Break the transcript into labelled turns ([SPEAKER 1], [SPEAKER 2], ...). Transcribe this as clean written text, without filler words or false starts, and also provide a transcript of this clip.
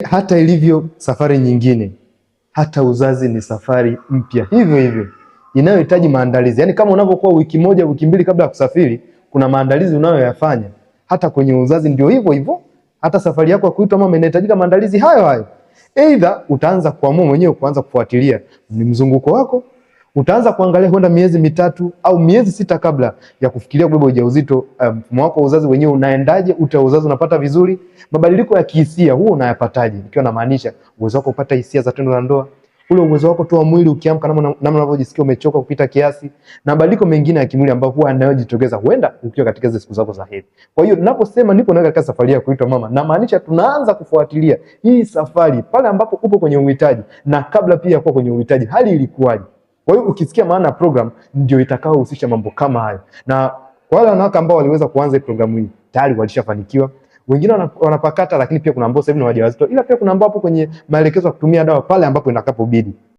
[SPEAKER 1] Hata ilivyo safari nyingine, hata uzazi ni safari mpya hivyo hivyo inayohitaji maandalizi. Yaani kama unavyokuwa wiki moja, wiki mbili kabla ya kusafiri, kuna maandalizi unayoyafanya. Hata kwenye uzazi ndio hivyo hivyo. Hata safari yako ya kuitwa mama inahitajika maandalizi hayo hayo. Aidha utaanza kuamua mwenyewe kuanza kufuatilia ni mzunguko wako. Utaanza kuangalia kwenda miezi 3 au miezi 6 kabla ya kufikiria kubeba ujauzito. Mfumo wako wa uzazi wenyewe unaendaje? Uta uzazi unapata vizuri? Mabadiliko ya kihisia huo unayapataje? Nikiwa namaanisha uwezo wako kupata hisia za tendo la ndoa, ule uwezo wako tu wa mwili ukiamka namna unavyojisikia umechoka kupita kiasi, na mabadiliko mengine ya kimwili ambayo huwa yanayojitokeza huenda ukiwa katika zile siku zako za hedhi. Kwa hiyo ninaposema nipo na katika safari ya kuitwa mama, na maanisha tunaanza kufuatilia hii safari pale ambapo upo kwenye uhitaji, na kabla pia kuwa kwenye uhitaji hali ilikuwaje. Kwa hiyo ukisikia maana program ndio itakaohusisha mambo kama hayo. Na kwa wale wanawake ambao waliweza kuanza programu hii tayari walishafanikiwa. Wengine wanapakata, lakini pia kuna ambao sasa hivi ni wajawazito, ila pia kuna ambao hapo kwenye maelekezo ya kutumia dawa pale ambapo inakapobidi.